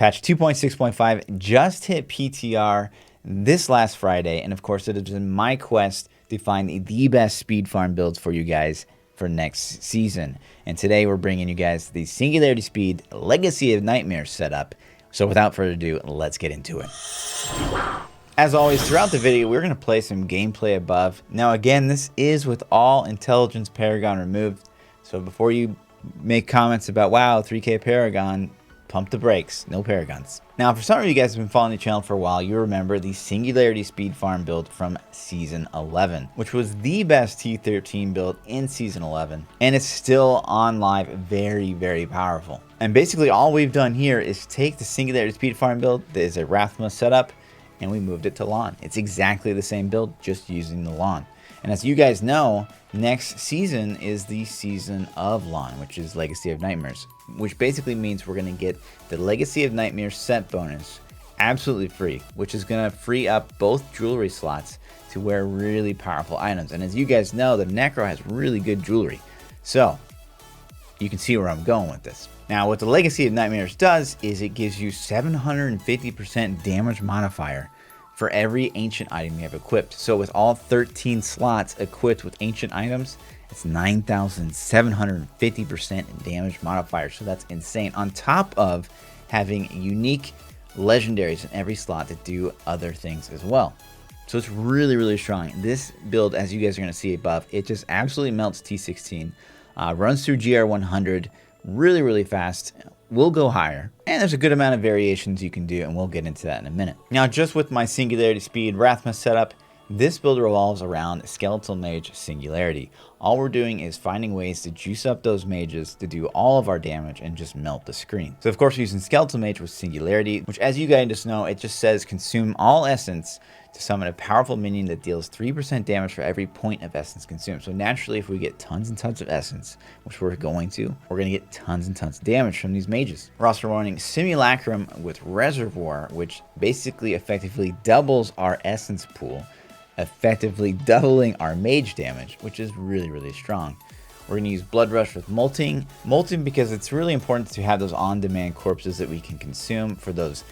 Patch 2.6.5 just hit PTR this last Friday, and of course it has been my quest to find the best speed farm builds for you guys for next season. And today we're bringing you guys the Singularity Speed Legacy of Nightmares setup. So without further ado, let's get into it. As always, throughout the video, we're going to play some gameplay above. Now again, this is with all Intelligence Paragon removed. So before you make comments about, wow, 3K Paragon, pump the brakes, no Paragons. Now, for some of you guys who have been following the channel for a while, you remember the Singularity Speed Farm build from Season 11, which was the best T13 build in Season 11, and it's still on live, very, very powerful. And basically all we've done here is take the Singularity Speed Farm build that is a Rathma setup, and we moved it to LON. It's exactly the same build, just using the LON. And as you guys know, next season is the season of LON, which is Legacy of Nightmares, which basically means we're going to get the Legacy of Nightmares set bonus absolutely free, which is going to free up both jewelry slots to wear really powerful items. And as you guys know, the Necro has really good jewelry. So you can see where I'm going with this. Now, what the Legacy of Nightmares does is it gives you 750% damage modifier for every ancient item you have equipped. So with all 13 slots equipped with ancient items, it's 9,750% damage modifier. So that's insane. On top of having unique legendaries in every slot that do other things as well. So it's really, really strong. This build, as you guys are going to see above, it just absolutely melts T16. Runs through GR100 really, really fast. Will go higher, and there's a good amount of variations you can do, and we'll get into that in a minute. Now, just with my Singularity Speed Rathma setup, this build revolves around Skeletal Mage Singularity. All we're doing is finding ways to juice up those mages to do all of our damage and just melt the screen. So of course, we're using Skeletal Mage with Singularity, which, as you guys just know, it just says consume all essence to summon a powerful minion that deals 3% damage for every point of essence consumed. So naturally, if we get tons and tons of essence, which we're going to get tons and tons of damage from these mages. We're also running Simulacrum with Reservoir, which basically effectively doubles our essence pool, effectively doubling our mage damage, which is really, really strong. We're going to use Blood Rush with Molting. Molting because it's really important to have those on-demand corpses that we can consume for those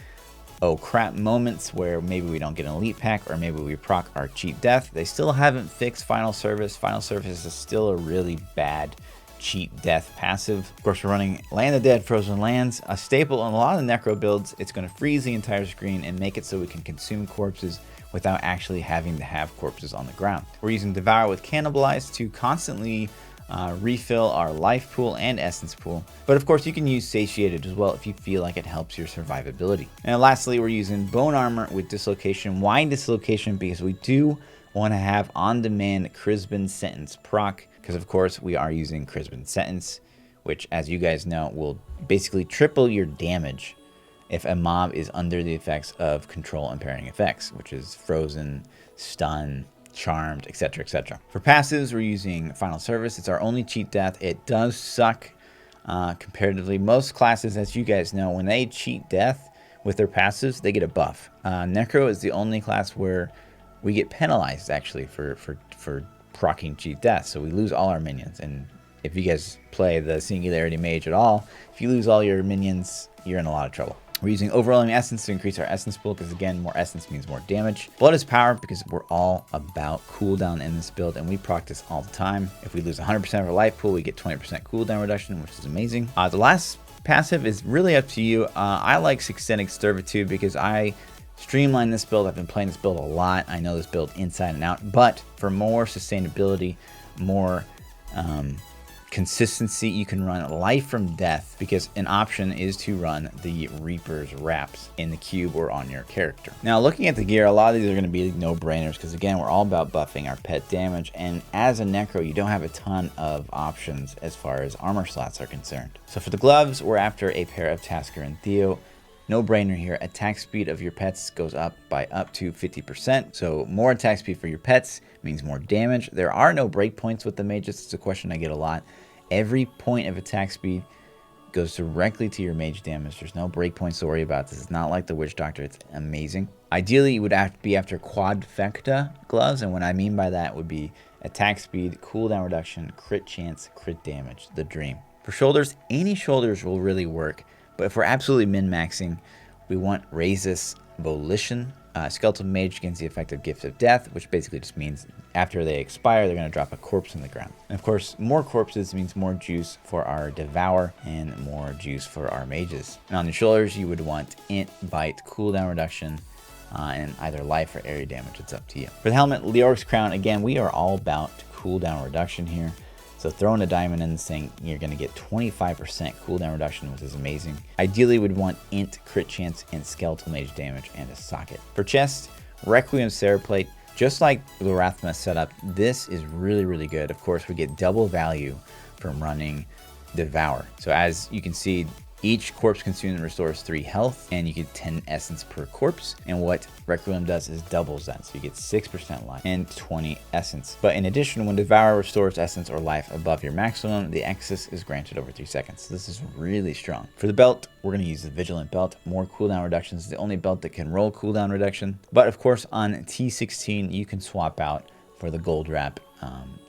oh crap moments where maybe we don't get an elite pack or maybe we proc our cheat death. They still haven't fixed Final Service. Final Service is still a really bad cheat death passive. Of course, we're running Land of the Dead Frozen Lands, a staple in a lot of the Necro builds. It's going to freeze the entire screen and make it so we can consume corpses without actually having to have corpses on the ground. We're using Devour with Cannibalize to constantly refill our life pool and essence pool. But of course, you can use Satiated as well if you feel like it helps your survivability. And lastly, we're using Bone Armor with Dislocation. Why Dislocation? Because we do want to have on-demand Crisbin Sentence proc, because of course we are using Crisbin Sentence, which, as you guys know, will basically triple your damage if a mob is under the effects of control impairing effects, which is frozen, stun, charmed, etc., etc. For passives, we're using Final Service. It's our only cheat death. It does suck comparatively. Most classes, as you guys know, when they cheat death with their passives, they get a buff. Necro is the only class where we get penalized actually for proccing cheat death, so we lose all our minions. And if you guys play the Singularity Mage at all, if you lose all your minions, you're in a lot of trouble. We're using Overwhelming Essence to increase our essence pool because, again, more essence means more damage. Blood is power because we're all about cooldown in this build, and we proc this all the time. If we lose 100% of our life pool, we get 20% cooldown reduction, which is amazing. The last passive is really up to you. I like Extended Servitude because I streamline this build. I've been playing this build a lot. I know this build inside and out, but for more sustainability, more consistency, you can run Life from Death, because an option is to run the Reaper's Wraps in the cube or on your character. Now, looking at the gear, a lot of these are going to be no-brainers because, again, we're all about buffing our pet damage, and as a Necro, you don't have a ton of options as far as armor slots are concerned. So for the gloves, we're after a pair of Tasker and Theo. No brainer here. Attack speed of your pets goes up by up to 50%. So more attack speed for your pets means more damage. There are no breakpoints with the mages. It's a question I get a lot. Every point of attack speed goes directly to your mage damage. There's no breakpoints to worry about. This is not like the Witch Doctor. It's amazing. Ideally, you would have to be after quadfecta gloves, and what I mean by that would be attack speed, cooldown reduction, crit chance, crit damage. The dream. For shoulders, any shoulders will really work. But if we're absolutely min-maxing, we want Raisis Volition. Skeletal Mage gains the effect of Gift of Death, which basically just means after they expire, they're going to drop a corpse on the ground. And of course, more corpses means more juice for our Devour and more juice for our mages. And on the shoulders, you would want Int, Bite, cooldown reduction, and either life or area damage. It's up to you. For the helmet, Leoric's Crown, again, we are all about cooldown reduction here. So throwing a diamond in this thing, you're going to get 25% cooldown reduction, which is amazing. Ideally, we'd want Int, crit chance, and skeletal mage damage, and a socket. For chest, Requiem Plate. Just like the Wrathmess setup, this is really, really good. Of course, we get double value from running Devour. So as you can see, each corpse consumed restores 3 health, and you get 10 essence per corpse. And what Requiem does is doubles that. So you get 6% life and 20 essence. But in addition, when Devour restores essence or life above your maximum, the excess is granted over 3 seconds. So this is really strong. For the belt, we're going to use the Vigilant Belt. More cooldown reductions. The only belt that can roll cooldown reduction. But of course, on T16, you can swap out for the gold wrap.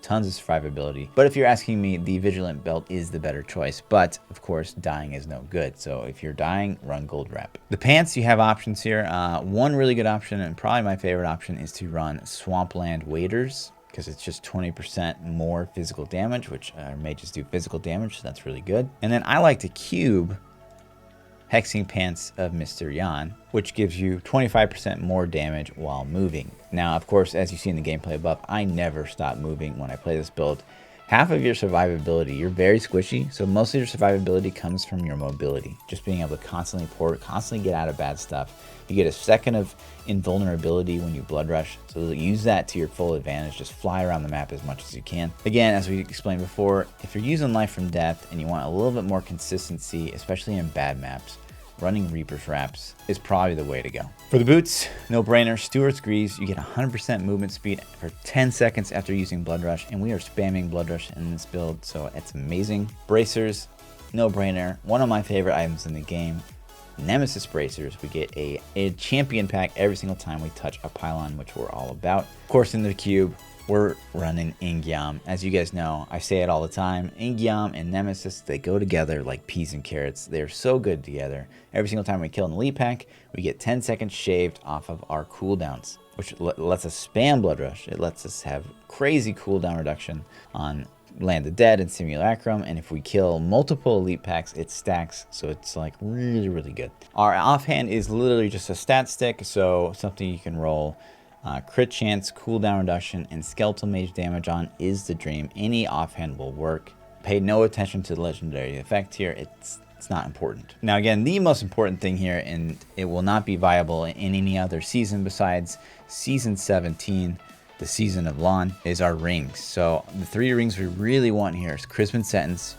Tons of survivability. But if you're asking me, the Vigilant Belt is the better choice. But of course, dying is no good. So if you're dying, run gold wrap. The pants, you have options here. One really good option, and probably my favorite option, is to run Swampland Waders, because it's just 20% more physical damage, which mages do physical damage, so that's really good. And then I like to cube Hexing Pants of Mr. Yan, which gives you 25% more damage while moving. Now, of course, as you see in the gameplay above, I never stop moving when I play this build. Half of your survivability, you're very squishy, so most of your survivability comes from your mobility. Just being able to constantly port, constantly get out of bad stuff. You get a second of invulnerability when you blood rush, so use that to your full advantage. Just fly around the map as much as you can. Again, as we explained before, if you're using Life from Death and you want a little bit more consistency, especially in bad maps, running Reaper's Wraps is probably the way to go. For the boots, no brainer. Stewart's Greaves, you get 100% movement speed for 10 seconds after using Blood Rush, and we are spamming Blood Rush in this build, so it's amazing. Bracers, no brainer. One of my favorite items in the game. Nemesis Bracers, we get a champion pack every single time we touch a pylon, which we're all about. Of course, in the cube, we're running Ingyam. As you guys know, I say it all the time, Ingyam and Nemesis, they go together like peas and carrots. They're so good together. Every single time we kill an elite pack, we get 10 seconds shaved off of our cooldowns, which lets us spam Blood Rush. It lets us have crazy cooldown reduction on Land of the Dead and Simulacrum, and if we kill multiple elite packs, it stacks, so it's like really, really good. Our offhand is literally just a stat stick, so something you can roll. Crit chance, cooldown reduction, and skeletal mage damage on is the dream. Any offhand will work. Pay no attention to the legendary effect here. It's not important. Now again, the most important thing here, and it will not be viable in any other season besides season 17, the season of LON, is our rings. So the 3 rings we really want here is Crispin Sentence,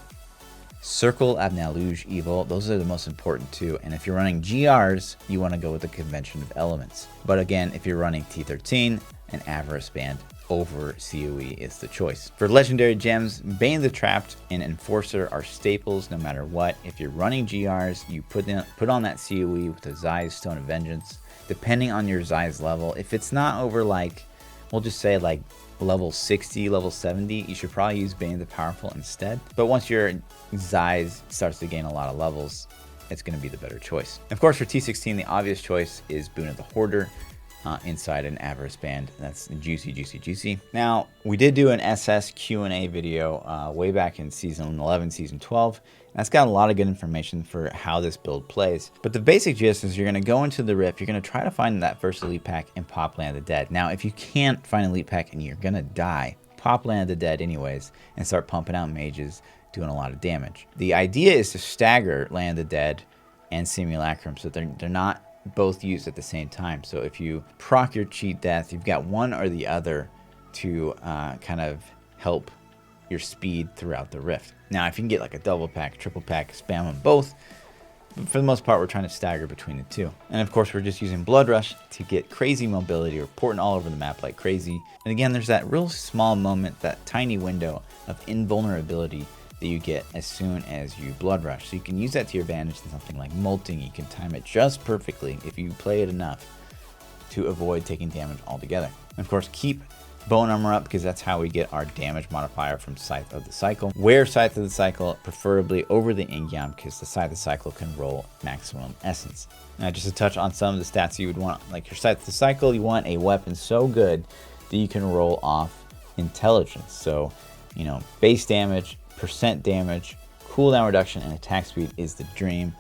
Circle of Naluge Evil. Those are the most important two. And if you're running GRs, you want to go with the Convention of Elements. But again, if you're running T13, an Avarice Band over COE is the choice. For legendary gems, Bane the Trapped and Enforcer are staples no matter what. If you're running GRs, you put on that COE with the Zai's Stone of Vengeance. Depending on your Zai's level, if it's not over like, we'll just say like level 60, level 70, you should probably use Bane the Powerful instead. But once your Zai's starts to gain a lot of levels, it's going to be the better choice. Of course, for T16, the obvious choice is Boon of the Hoarder inside an Avarice Band. That's juicy, juicy, juicy. Now, we did do an SS Q&A video way back in season 11, season 12. That's got a lot of good information for how this build plays. But the basic gist is you're going to go into the Rift, you're going to try to find that first elite pack and pop Land of the Dead. Now, if you can't find elite pack and you're going to die, pop Land of the Dead anyways and start pumping out mages, doing a lot of damage. The idea is to stagger Land of the Dead and Simulacrum so they're not both used at the same time. So if you proc your cheat death, you've got one or the other to kind of help your speed throughout the Rift. Now, if you can get like a double pack, triple pack, spam them both. But for the most part, we're trying to stagger between the two. And of course, we're just using Blood Rush to get crazy mobility. We're porting all over the map like crazy. And again, there's that real small moment, that tiny window of invulnerability that you get as soon as you Blood Rush. So you can use that to your advantage in something like Molting. You can time it just perfectly if you play it enough to avoid taking damage altogether. And of course, keep bone armor up because that's how we get our damage modifier from Scythe of the Cycle. Wear Scythe of the Cycle, preferably over the Ingyam, because the Scythe of the Cycle can roll maximum essence. Now, just to touch on some of the stats you would want, like your Scythe of the Cycle, you want a weapon so good that you can roll off intelligence. So, you know, base damage, percent damage, cooldown reduction, and attack speed is the dream.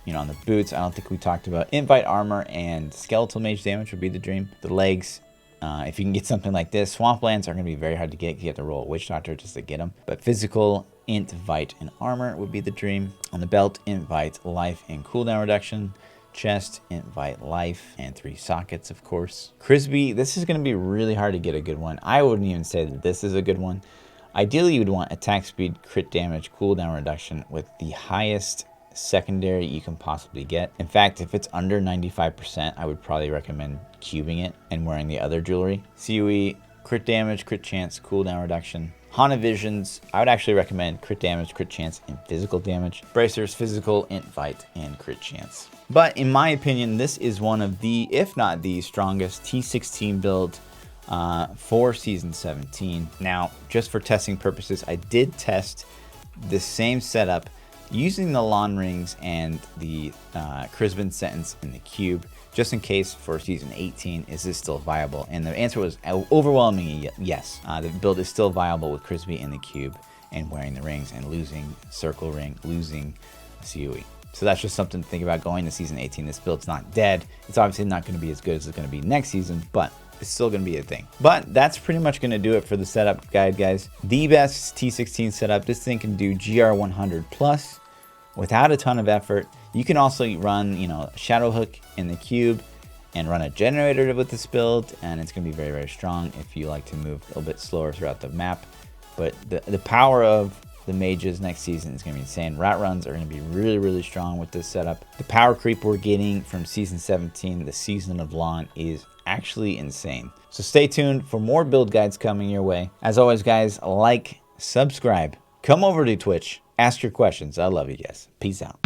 You know, on the boots, I don't think we talked about invite armor and skeletal mage damage would be the dream. The legs, if you can get something like this, swamplands are going to be very hard to get because you have to roll a witch doctor just to get them. But physical, int, vite, and armor would be the dream. On the belt, invite, life, and cooldown reduction. Chest, invite, life, and 3 sockets, of course. Crisby, this is going to be really hard to get a good one. I wouldn't even say that this is a good one. Ideally, you would want attack speed, crit damage, cooldown reduction with the highest secondary you can possibly get. In fact, if it's under 95%, I would probably recommend cubing it and wearing the other jewelry. COE, crit damage, crit chance, cooldown reduction. Haunted Visions, I would actually recommend crit damage, crit chance, and physical damage. Bracers, physical, invite, and crit chance. But in my opinion, this is one of the, if not the strongest T16 build for Season 17. Now, just for testing purposes, I did test the same setup using the LON rings and the Crisbin sentence in the cube, just in case for Season 18, is this still viable? And the answer was overwhelmingly yes. The build is still viable with Crisby in the cube and wearing the rings and losing circle ring, losing COE. So that's just something to think about going to Season 18. This build's not dead. It's obviously not going to be as good as it's going to be next season, but it's still going to be a thing. But that's pretty much going to do it for the setup guide, guys. The best T16 setup. This thing can do GR 100 plus without a ton of effort. You can also run, you know, Shadow Hook in the cube and run a generator with this build, and it's going to be very, very strong if you like to move a little bit slower throughout the map. But the power of the mages next season is going to be insane. Rat runs are going to be really, really strong with this setup. The power creep we're getting from Season 17, the Season of LON, is actually insane. So stay tuned for more build guides coming your way. As always, guys, like, subscribe, come over to Twitch, ask your questions. I love you guys. Peace out.